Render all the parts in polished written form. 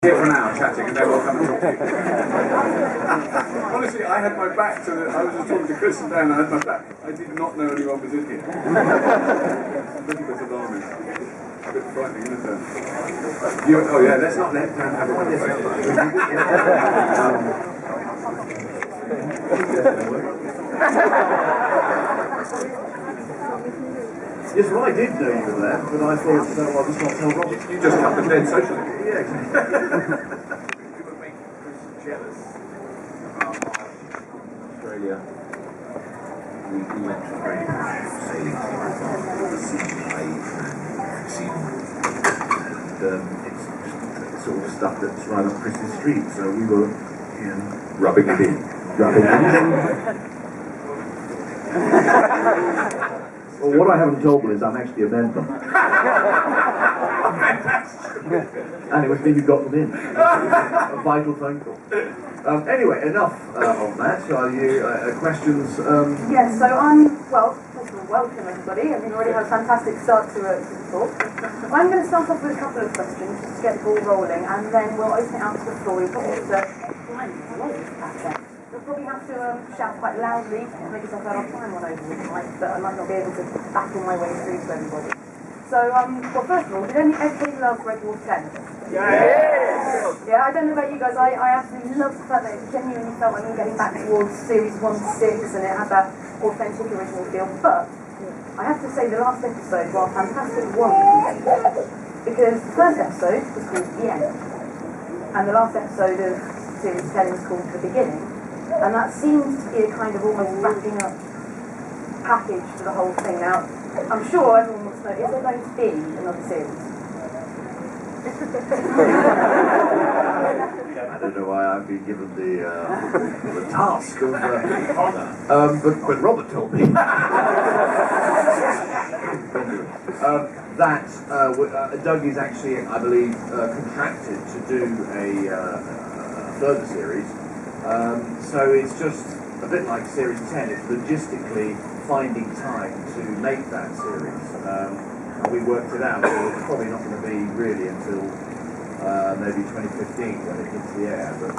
Here for an hour chatting and then we'll come and talk to you. Honestly, I had my back to I was just talking to Chris and Dan, I had my back. I did not know anyone was in here. A little bit alarming. A bit frightening, isn't it? Oh yeah, let's not let Dan have a conversation. Yes, well, I did know you were there, but I thought, I was not tell Robert. You just cut the dead socially. Yeah, exactly. You would make Chris jealous about Australia. We went to very sailing the sea wave and seen it's sort of stuff that's right up Christmas Street, so we were, Rubbing it in. Well, what I haven't told them is I'm actually a member. And it was me who got them in. A vital phone call. Anyway, enough on that. Are you questions? Yes, so first of all, welcome everybody. I mean, we already had a fantastic start to the talk. I'm going to start off with a couple of questions just to get the ball rolling, and then we'll open it out to the floor. We've got all the You'll probably have to shout quite loudly to make yourself heard. I'll try and run over with the mic, but I might not be able to battle my way through to everybody. So, well, first of all, did everybody love Red Dwarf 10? Yes! Yeah, I don't know about you guys, I absolutely love the fact that it genuinely felt like we were getting back towards Series 1 to 6, and it had that authentic original feel, but I have to say the last episode, while fantastic, wasn't, because the first episode was called The End, and the last episode of Series 10 was called The Beginning. And that seems to be a kind of almost wrapping up package to the whole thing. Now, I'm sure everyone wants to know, is there going to be another series? I don't know why I've been given the task of but Robert told me that Doug is actually, I believe, contracted to do a further series. So it's just a bit like Series 10, it's logistically finding time to make that series. We worked it out, so it's probably not going to be really until maybe 2015 when it hits the air, but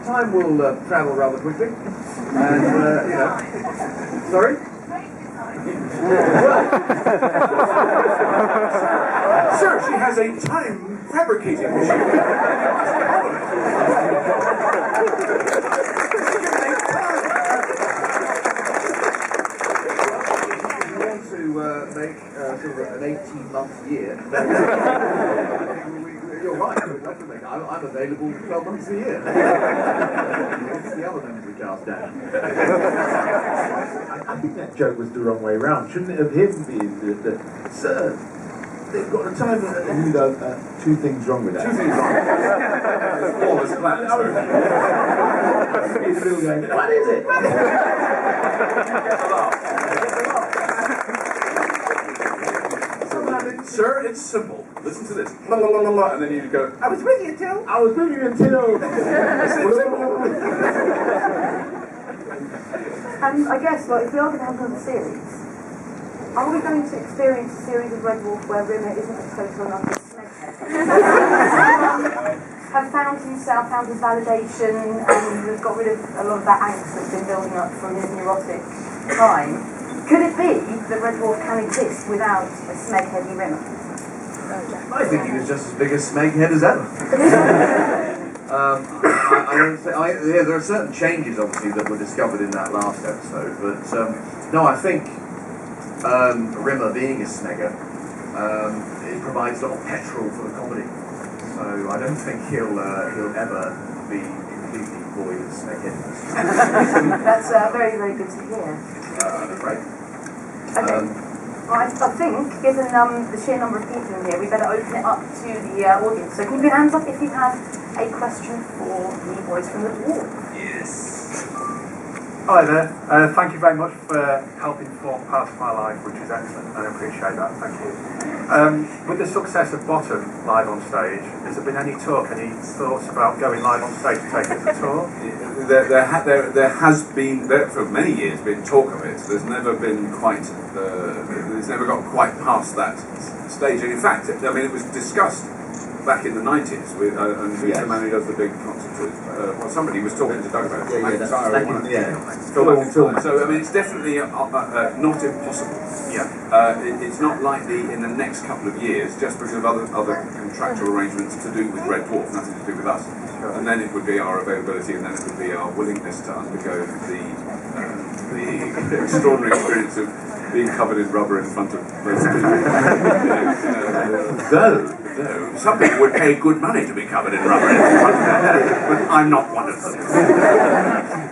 time will travel rather quickly. And, sorry? Sir, she has a time fabricating machine. Make sort of an 18-month year. You're right. I'm available 12 months a year. It's the other members of the cast down. I think that joke was the wrong way round. Shouldn't it have him been the sir? They've got a time and you know, two things wrong with that. Two things wrong. All is flat. He's still going, what is it? Sir, it's simple. Listen to this. La, la, la, la, la, and then you go, I was with you until. I was with you until. And I guess, if we are going to have another series, are we going to experience a series of Red Dwarf where Rimmer isn't a total and utter snakehead? Has found himself, found his validation, and has got rid of a lot of that angst that's been building up from his neurotic time. Could it be that Red Dwarf can exist without a smegheady Rimmer? I think he was just as big a smeghead as ever. There are certain changes, obviously, that were discovered in that last episode, but no, I think Rimmer being a snegger, it provides a lot of petrol for the comedy. So I don't think he'll ever be completely void of smegheadiness. That's very, very good to hear. I'm afraid. Okay. I think, given the sheer number of people in here, we better open it up to the audience. So can you put your hands up if you have a question for the boys from the dwarf? Yes. Hi there. Thank you very much for helping form part of my life, which is excellent. I appreciate that. Thank you. With the success of Bottom live on stage, has there been any talk, any thoughts about going live on stage to take it to the tour? There has been, for many years, been talk of it. There's never been quite, it's never got quite past that stage. And in fact, I mean, it was discussed back in the 90s, and he's the man who does the big concerts with, well, somebody was talking to Doug about it. Film. So, I mean, it's definitely not impossible. It's not likely in the next couple of years, just because of other contractual arrangements to do with Red Dwarf, nothing to do with us. And then it would be our availability, and then it would be our willingness to undergo the extraordinary experience of being covered in rubber in front of those people. Though some people would pay good money to be covered in rubber in front of them, but I'm not one of them.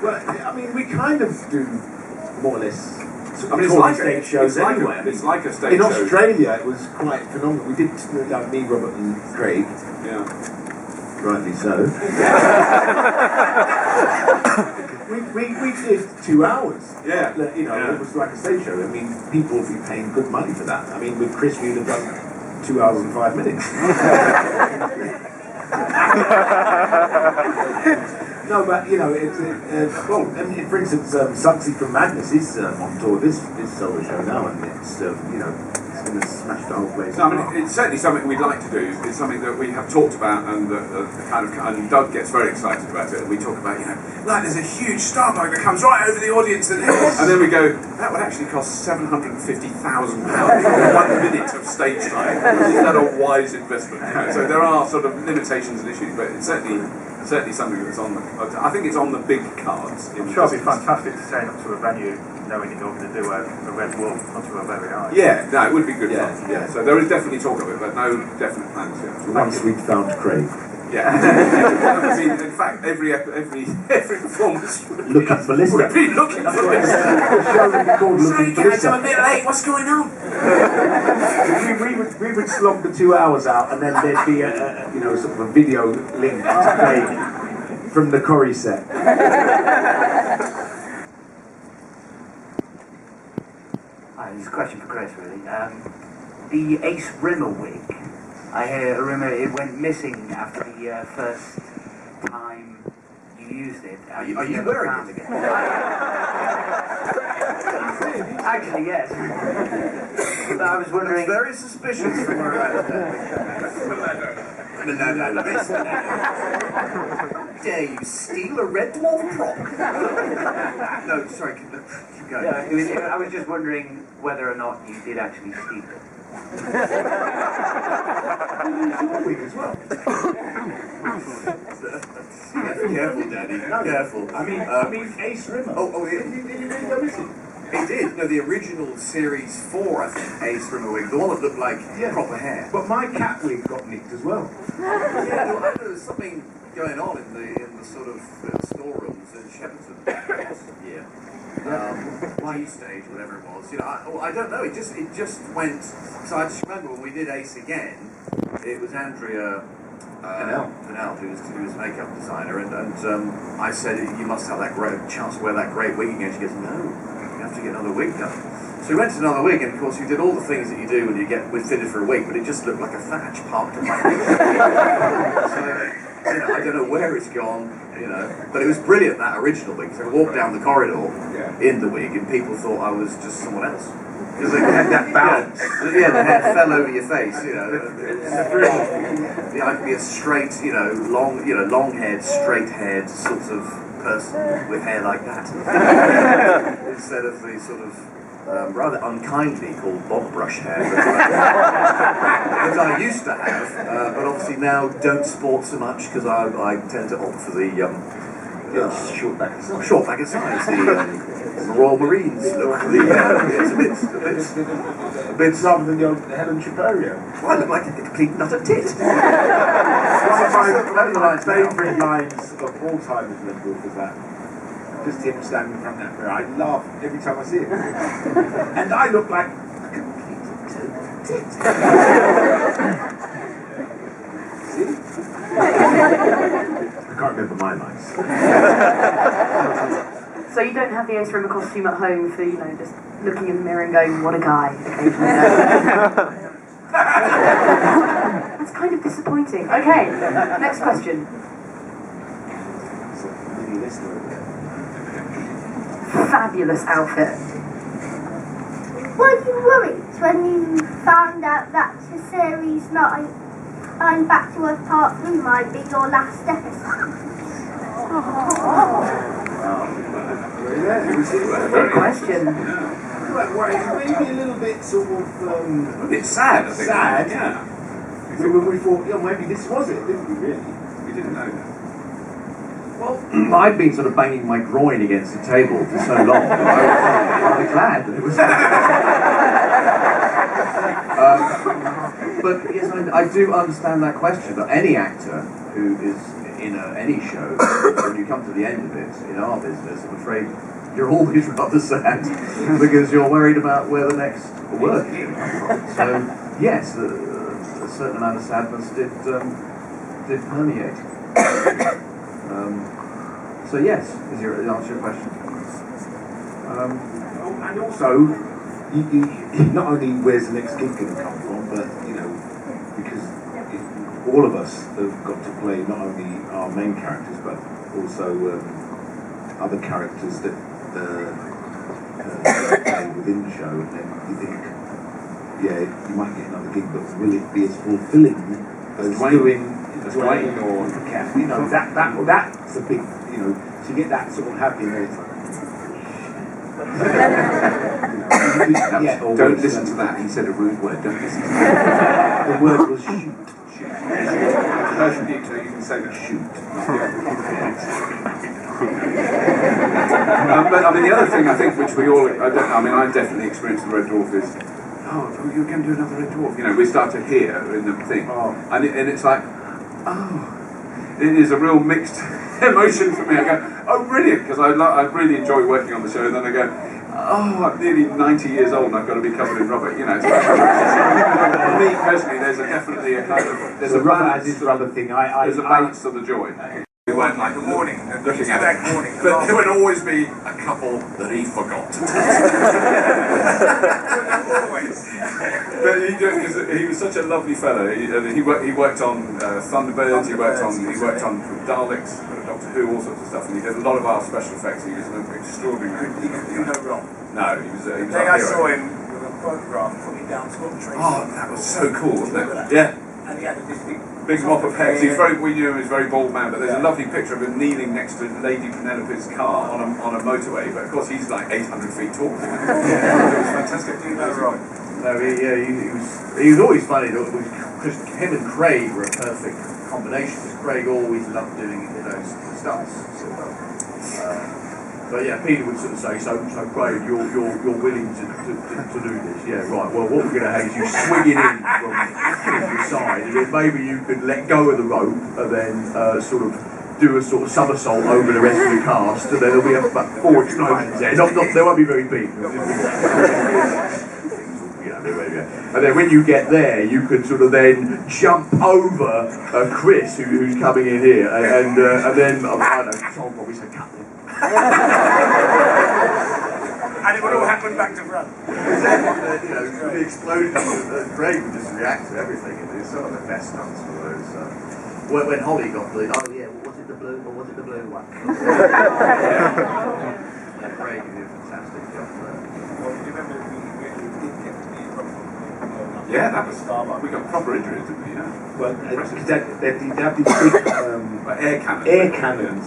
well, I mean, we kind of do more or less. I mean, it's like stage shows anyway. It's like a stage in show. Australia, it was quite phenomenal. We did me, Robert, and Craig. Yeah. Rightly so. we did 2 hours. Yeah. You know, it was like a stage show. I mean, people would be paying good money for that. I mean, with Chris, we'd have done 2 hours and 5 minutes. No, but you know, well, I mean, for instance, Subsea from Madness is on tour this solo show now, and it's you know, it's going to smash the whole place. No, I mean, it's certainly something we'd like to do. It's something that we have talked about, and and Doug gets very excited about it. And we talk about, you know, like there's a huge starbug that comes right over the audience, and then we go, that would actually cost £750,000 for 1 minute of stage time. Is that a wise investment? You know, so there are sort of limitations and issues, but it's certainly something that's on the. I think it's on the big cards. I'm sure it'd be fantastic to turn up to a venue knowing that you're going to do a Red Dwarf onto a very high. Yeah, no, it would be good fun. Yeah. So there is definitely talk of it, but no definite plans yet. Once we'd found Craig. Yeah. I mean, in fact, every performance Looking for Leicester. would be looking for Leicester. Sorry guys, I'm a bit late. What's going on? we would slog the 2 hours out, and then there'd be a you know, sort of a video link to Craig from the Corrie set. Hi, this is a question for Chris, really. The Ace Rimmer wig, I hear a rumour it went missing after the first time you used it. Are you wearing it again? Actually, yes. But I was wondering... That's very suspicious from where I Dare you steal a Red Dwarf prop? No, sorry, keep going. Yeah, I was just wondering whether or not you did actually steal it. As well. Careful, Daddy. Careful. I mean, Ace Rimmer. Did you really go missing? It did. No, the original Series 4, I think, Ace Rimmer wig, the one that looked like proper hair. But my cat wig got nicked as well. Yeah, well, I know there's something going on in the sort of storerooms in Shepperton. Yeah. G stage, whatever it was. You know, I don't know. It just went. So I just remember when we did Ace again, it was Andrea Fennell, who was makeup designer, and I said, you must have that great chance to wear that great wig again. She goes, no, you have to get another wig done. So we went to another wig, and of course we did all the things that you do when you get fitted for a wig, but it just looked like a thatch parked on my wig. So, you know, I don't know where it's gone, you know, but it was brilliant, that original wig. So I walked down the corridor in the wig, and people thought I was just someone else. Because they had that bounce. Yeah, the hair fell over your face, you know. Yeah, I could be a straight, long-haired, straight-haired sort of person with hair like that. Instead of the sort of rather unkindly called bob brush hair that I used to have, but obviously now don't sport so much because I tend to opt for the short back sides, the Royal Marines look. It's a bit rather than your Helen Chaperio. Well, I look like a complete nut of tit. One of my favourite lines of all time is Red Dwarf is that. Just him standing in front of that mirror. I laugh every time I see it. And I look like a complete tit. See? I can't remember my lines. So you don't have the Ace Rimmer costume at home for, you know, just looking in the mirror and going, what a guy, occasionally. That's kind of disappointing. Okay, next question. Fabulous outfit. Were you worried when you found out that the Series 9 find Back to Earth Part 3 might be your last episode? Good question. Well, maybe a little bit sort of A bit sad, I think. sad. Yeah. So when we thought, maybe this was it, didn't we? Really? We didn't know that. Well, I'd been sort of banging my groin against the table for so long that I was glad that it was. But yes, I do understand that question. But any actor who is in any show, when you come to the end of it, in our business, I'm afraid you're always rather sad because you're worried about where the next work is going to come from. So yes, a certain amount of sadness did permeate. So yes, is your answer your question? And also, you not only where's the next gig going to come from, but because all of us have got to play not only our main characters, but also other characters that play within the show, and then you think, you might get another gig, but will it be as fulfilling as doing Dwayne or Cat? That's a big, to get that sort of happiness. Don't listen to that. He said a rude word. Don't listen to that. The word was shoot. Version so you can say shoot. But I mean, the other thing I think, which we all, I definitely experienced the Red Dwarf is, you're going to do another Red Dwarf. We start to hear in the thing, and it's like, it is a real mixed emotion for me. I go, oh, brilliant, because I really enjoy working on the show, and then I go, I'm nearly 90 years old and I've got to be covered in rubber. It's like, for me personally, there's definitely a kind of there's a balance. Rubber thing. There's a balance to the joy. We weren't like the morning, looking at it, but there would always be a couple that he forgot to take. But he was such a lovely fellow. He worked on Thunderbirds. He worked on Daleks, Doctor Who, all sorts of stuff, and he did a lot of our special effects. He was an extraordinary. You know wrong. No, he was. The day I saw him with a photograph putting down Scott Tracy. Oh, that was so cool, wasn't it? Yeah. And he had this big mop of heads. We knew he was a very bald man, but there's a lovely picture of him kneeling next to Lady Penelope's car on a motorway. But of course, he's like 800 feet tall. It was fantastic. You know wrong. No, he was always funny. Because him and Craig were a perfect combination. Because Craig always loved doing stunts. But yeah, Peter would sort of say, so Craig, you're willing to do this? Yeah, right. Well, what we're going to have is you swinging in from the side, and then maybe you could let go of the rope and then sort of do a sort of somersault over the rest of the cast, and then there'll be about 4 explosions there. They won't be very big. And then when you get there, you can sort of then jump over Chris, who's coming in here, and then I don't know, Tom probably said, cut them. And it would all happen back to front. The explosion, Craig would just react to everything. It's some of the best stunts for those. When Holly got the, was it the blue or was it the blue one? Craig did a fantastic job there. Well, do you remember we did get the proper? Yeah, that was Starbucks. We got proper injuries, didn't we? Well, because they have these big air cannons. Air cannons.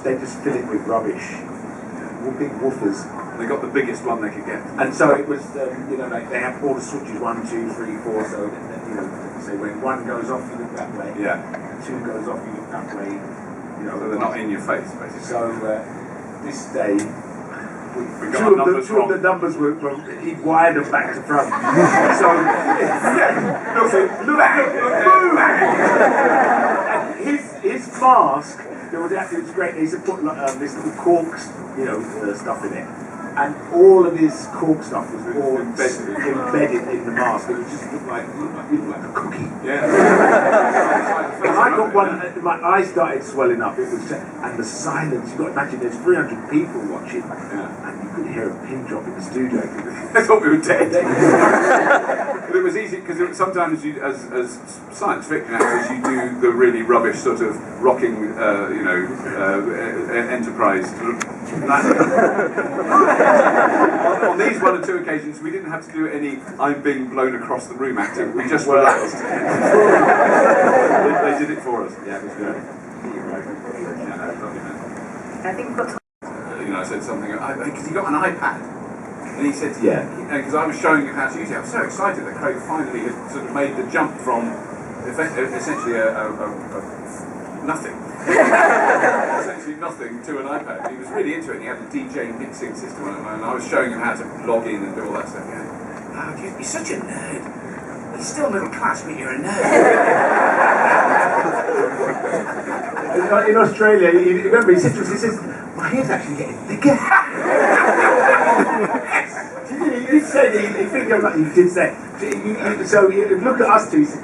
They just fill it with rubbish. Big woofers. They got the biggest one they could get. And so it was, like they have all the switches 1, 2, 3, 4. So so when 1 goes off, you look that way. Yeah. 2 goes off, you look that way. So they're not in your face, basically. So this day. We got two of the numbers were from wide and back to front. So, look at his mask. It was great. He used to put this little cork, stuff in it, and all of his cork stuff was all embedded in the mask. It just looked like a cookie. Yeah. And I got one. My eyes started swelling up. It was and the silence. You got to imagine there's 300 people watching, and you could hear a pin drop in the studio. I thought we were dead. But it was easy because sometimes as science fiction actors, you do the really rubbish sort of rocking, Enterprise On these one or two occasions, we didn't have to do any "I'm being blown across the room" acting. We just relaxed. they did it for us. Yeah, it was good. I think we've got time. I said something because he got an iPad, and he said, because I was showing him how to use it. I was so excited that Craig finally had sort of made the jump from essentially a nothing. Essentially nothing to an iPad. He was really into it. He had a DJ mixing system on it, and I was showing him how to log in and do all that stuff. You're such a nerd. You're still middle class, but you're a nerd. In Australia, you remember he says, my hair's actually getting bigger. He said, he figured out, he did say. So you look at us two, he's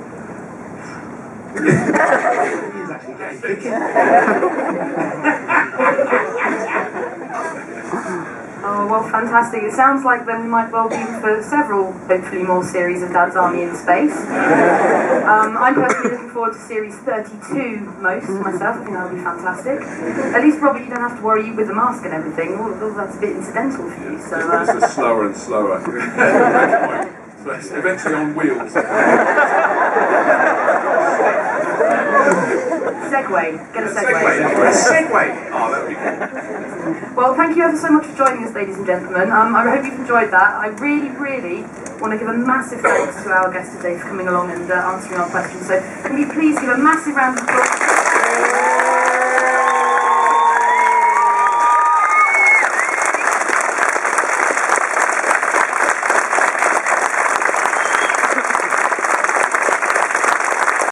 actually getting bigger. Oh, well, fantastic. It sounds like then we might well be in for several, hopefully more series of Dad's Army in Space. I'm personally looking forward to series 32 most myself. I think that'll be fantastic. At least, Robert, you don't have to worry with the mask and everything. All that's a bit incidental for you. So, it's just slower and slower. So it's eventually on wheels. Segway. Get a segway. A segway. Oh, that would be good. Well, thank you ever so much for joining us, ladies and gentlemen. I hope you've enjoyed that. I really, really want to give a massive thanks to our guest today for coming along and answering our questions. So can we please give a massive round of applause